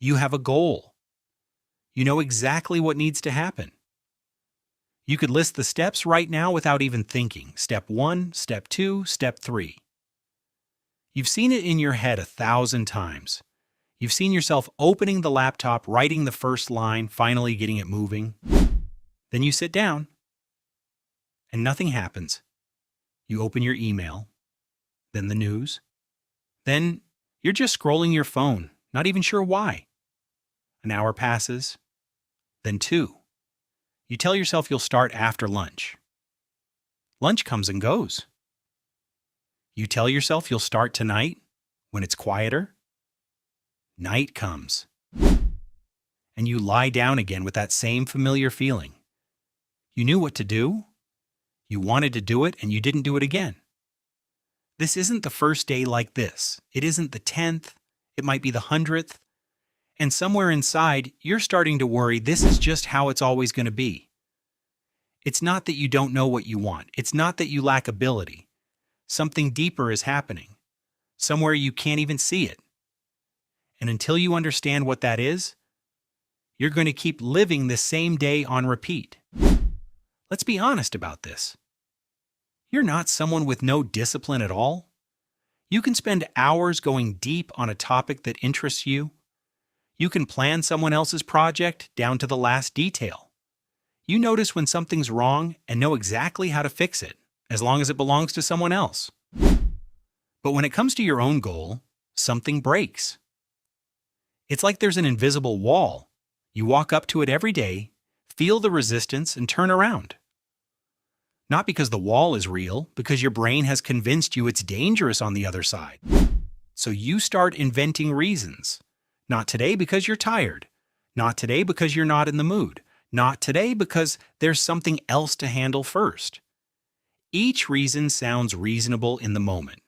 You have a goal. You know exactly what needs to happen. You could list the steps right now without even thinking. Step 1, Step 2, Step 3. You've seen it in your head 1,000 times. You've seen yourself opening the laptop, writing the first line, finally getting it moving. Then you sit down, and nothing happens. You open your email, then the news. Then you're just scrolling your phone, not even sure why. An hour passes, then 2. You tell yourself you'll start after lunch. Lunch comes and goes. You tell yourself you'll start tonight when it's quieter. Night comes. And you lie down again with that same familiar feeling. You knew what to do. You wanted to do it, and you didn't do it again. This isn't the first day like this. It isn't the 10th. It might be the 100th. And somewhere inside, you're starting to worry this is just how it's always going to be. It's not that you don't know what you want. It's not that you lack ability. Something deeper is happening. Somewhere you can't even see it. And until you understand what that is, you're going to keep living the same day on repeat. Let's be honest about this. You're not someone with no discipline at all. You can spend hours going deep on a topic that interests you. You can plan someone else's project down to the last detail. You notice when something's wrong and know exactly how to fix it, as long as it belongs to someone else. But when it comes to your own goal, something breaks. It's like there's an invisible wall. You walk up to it every day, feel the resistance, and turn around. Not because the wall is real, because your brain has convinced you it's dangerous on the other side. So you start inventing reasons. Not today because you're tired. Not today because you're not in the mood. Not today because there's something else to handle first. Each reason sounds reasonable in the moment.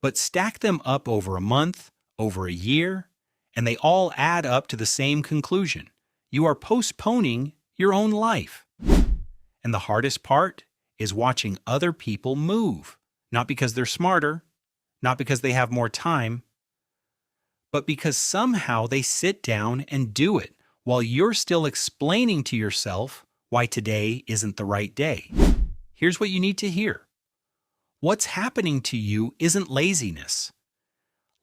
But stack them up over a month, over a year, and they all add up to the same conclusion. You are postponing your own life. And the hardest part is watching other people move. Not because they're smarter, not because they have more time, but because somehow they sit down and do it while you're still explaining to yourself why today isn't the right day. Here's what you need to hear. What's happening to you isn't laziness.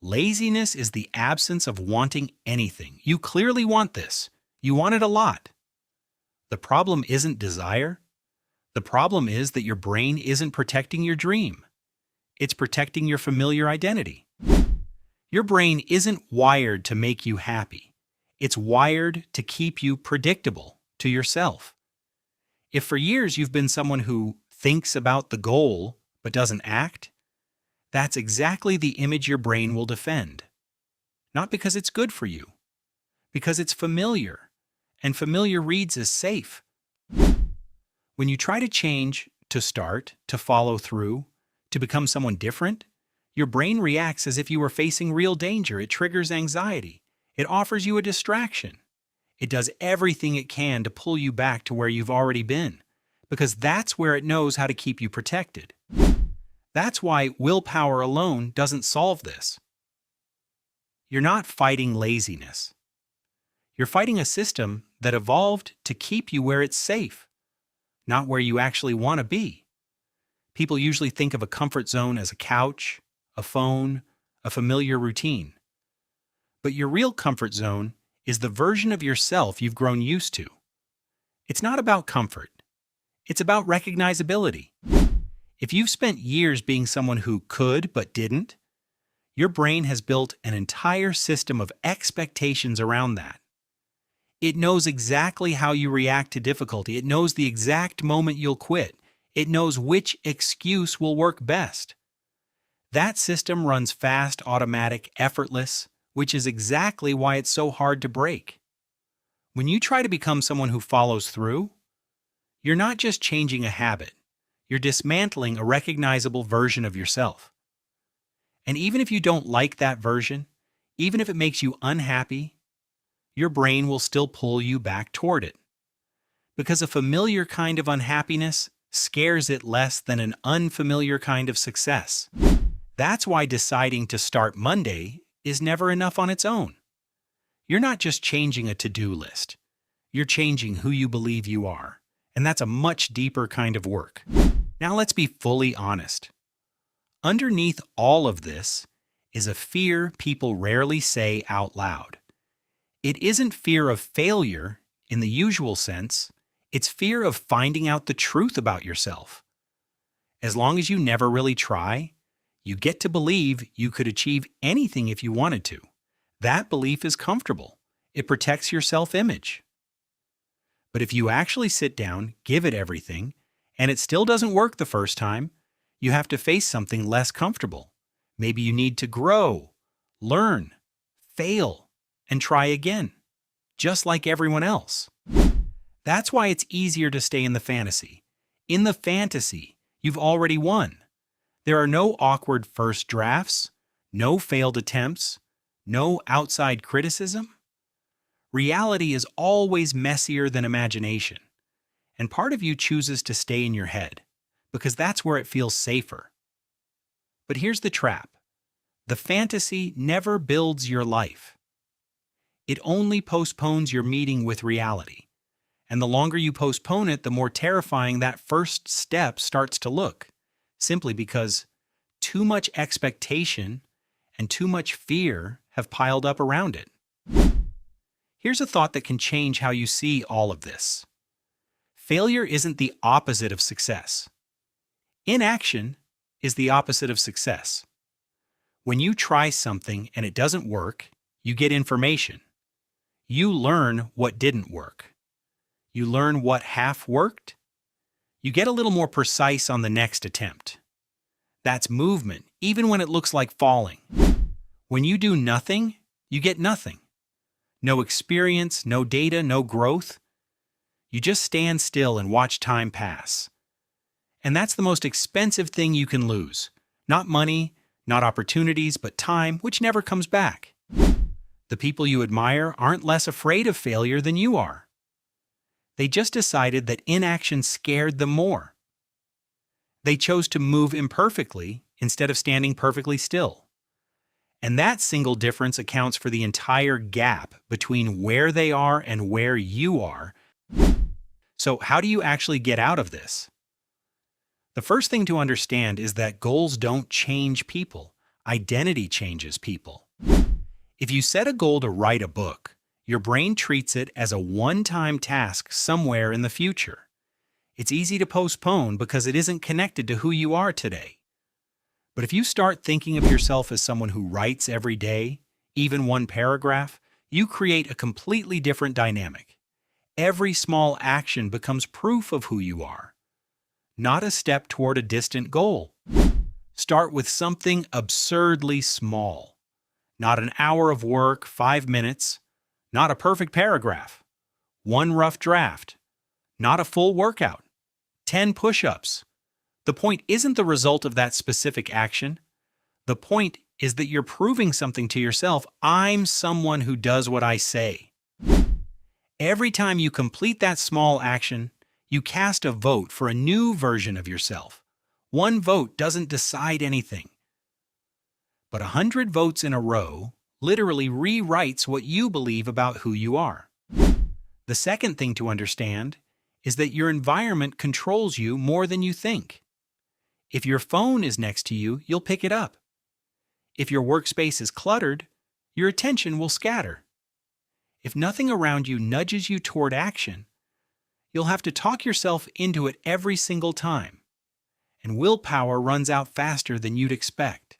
Laziness is the absence of wanting anything. You clearly want this. You want it a lot. The problem isn't desire. The problem is that your brain isn't protecting your dream. It's protecting your familiar identity. Your brain isn't wired to make you happy. It's wired to keep you predictable to yourself. If for years you've been someone who thinks about the goal but doesn't act, that's exactly the image your brain will defend. Not because it's good for you, because it's familiar, and familiar reads as safe. When you try to change, to start, to follow through, to become someone different, your brain reacts as if you were facing real danger. It triggers anxiety. It offers you a distraction. It does everything it can to pull you back to where you've already been, because that's where it knows how to keep you protected. That's why willpower alone doesn't solve this. You're not fighting laziness. You're fighting a system that evolved to keep you where it's safe, not where you actually want to be. People usually think of a comfort zone as a couch, a phone, a familiar routine. But your real comfort zone is the version of yourself you've grown used to. It's not about comfort. It's about recognizability. If you've spent years being someone who could but didn't, your brain has built an entire system of expectations around that. It knows exactly how you react to difficulty. It knows the exact moment you'll quit. It knows which excuse will work best. That system runs fast, automatic, effortless, which is exactly why it's so hard to break. When you try to become someone who follows through, you're not just changing a habit. You're dismantling a recognizable version of yourself. And even if you don't like that version, even if it makes you unhappy, your brain will still pull you back toward it. Because a familiar kind of unhappiness scares it less than an unfamiliar kind of success. That's why deciding to start Monday is never enough on its own. You're not just changing a to-do list. You're changing who you believe you are. And that's a much deeper kind of work. Now let's be fully honest. Underneath all of this is a fear people rarely say out loud. It isn't fear of failure in the usual sense. It's fear of finding out the truth about yourself. As long as you never really try, you get to believe you could achieve anything if you wanted to. That belief is comfortable. It protects your self-image. But if you actually sit down, give it everything, and it still doesn't work the first time, you have to face something less comfortable. Maybe you need to grow, learn, fail, and try again, just like everyone else. That's why it's easier to stay in the fantasy. In the fantasy, you've already won. There are no awkward first drafts, no failed attempts, no outside criticism. Reality is always messier than imagination, and part of you chooses to stay in your head, because that's where it feels safer. But here's the trap. The fantasy never builds your life. It only postpones your meeting with reality. And the longer you postpone it, the more terrifying that first step starts to look, simply because too much expectation and too much fear have piled up around it. Here's a thought that can change how you see all of this. Failure isn't the opposite of success. Inaction is the opposite of success. When you try something and it doesn't work, you get information. You learn what didn't work. You learn what half worked. You get a little more precise on the next attempt. That's movement, even when it looks like falling. When you do nothing, you get nothing. No experience, no data, no growth. You just stand still and watch time pass. And that's the most expensive thing you can lose. Not money, not opportunities, but time, which never comes back. The people you admire aren't less afraid of failure than you are. They just decided that inaction scared them more. They chose to move imperfectly instead of standing perfectly still. And that single difference accounts for the entire gap between where they are and where you are. So how do you actually get out of this? The first thing to understand is that goals don't change people. Identity changes people. If you set a goal to write a book, your brain treats it as a one-time task somewhere in the future. It's easy to postpone because it isn't connected to who you are today. But if you start thinking of yourself as someone who writes every day, even one paragraph, you create a completely different dynamic. Every small action becomes proof of who you are, not a step toward a distant goal. Start with something absurdly small. Not an hour of work, 5 minutes. Not a perfect paragraph. One rough draft. Not a full workout. 10 push-ups. The point isn't the result of that specific action. The point is that you're proving something to yourself. I'm someone who does what I say. Every time you complete that small action, you cast a vote for a new version of yourself. One vote doesn't decide anything. But 100 votes in a row literally rewrites what you believe about who you are. The second thing to understand is that your environment controls you more than you think. If your phone is next to you, you'll pick it up. If your workspace is cluttered, your attention will scatter. If nothing around you nudges you toward action, you'll have to talk yourself into it every single time. And willpower runs out faster than you'd expect.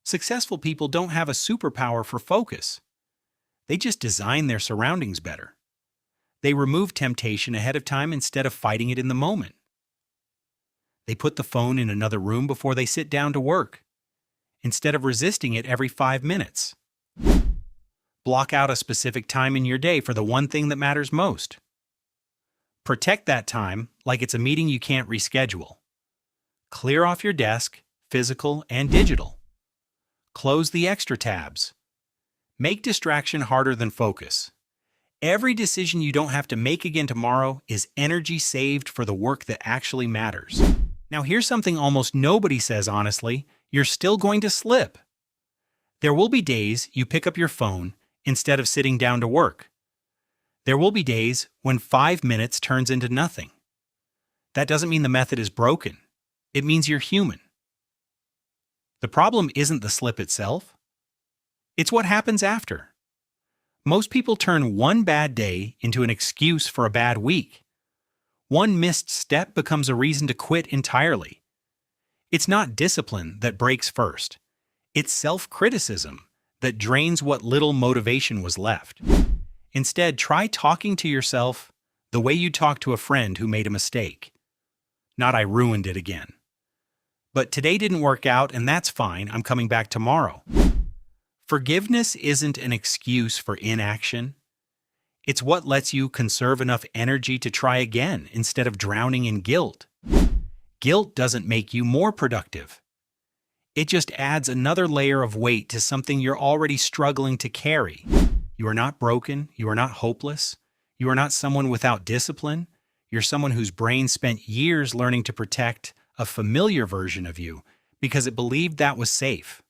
Successful people don't have a superpower for focus. They just design their surroundings better. They remove temptation ahead of time instead of fighting it in the moment. They put the phone in another room before they sit down to work, instead of resisting it every 5 minutes. Block out a specific time in your day for the one thing that matters most. Protect that time like it's a meeting you can't reschedule. Clear off your desk, physical and digital. Close the extra tabs. Make distraction harder than focus. Every decision you don't have to make again tomorrow is energy saved for the work that actually matters. Now here's something almost nobody says honestly, you're still going to slip. There will be days you pick up your phone, instead of sitting down to work. There will be days when 5 minutes turns into nothing. That doesn't mean the method is broken. It means you're human. The problem isn't the slip itself. It's what happens after. Most people turn one bad day into an excuse for a bad week. One missed step becomes a reason to quit entirely. It's not discipline that breaks first. It's self-criticism that drains what little motivation was left. Instead, try talking to yourself the way you talk to a friend who made a mistake. Not "I ruined it again." But "today didn't work out and that's fine, I'm coming back tomorrow." Forgiveness isn't an excuse for inaction. It's what lets you conserve enough energy to try again instead of drowning in guilt. Guilt doesn't make you more productive. It just adds another layer of weight to something you're already struggling to carry. You are not broken. You are not hopeless. You are not someone without discipline. You're someone whose brain spent years learning to protect a familiar version of you because it believed that was safe.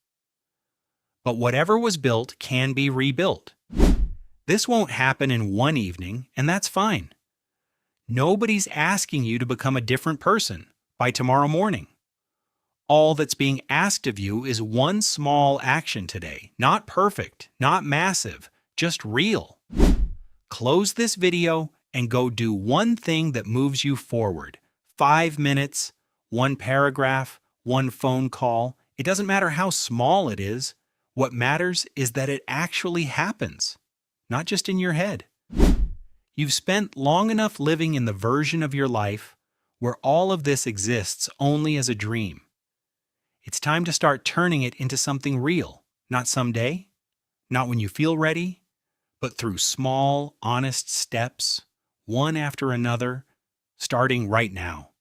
But whatever was built can be rebuilt. This won't happen in one evening, and that's fine. Nobody's asking you to become a different person by tomorrow morning. All that's being asked of you is one small action today. Not perfect, not massive, just real. Close this video and go do one thing that moves you forward. 5 minutes, one paragraph, one phone call. It doesn't matter how small it is. What matters is that it actually happens, not just in your head. You've spent long enough living in the version of your life where all of this exists only as a dream. It's time to start turning it into something real, not someday, not when you feel ready, but through small, honest steps, one after another, starting right now.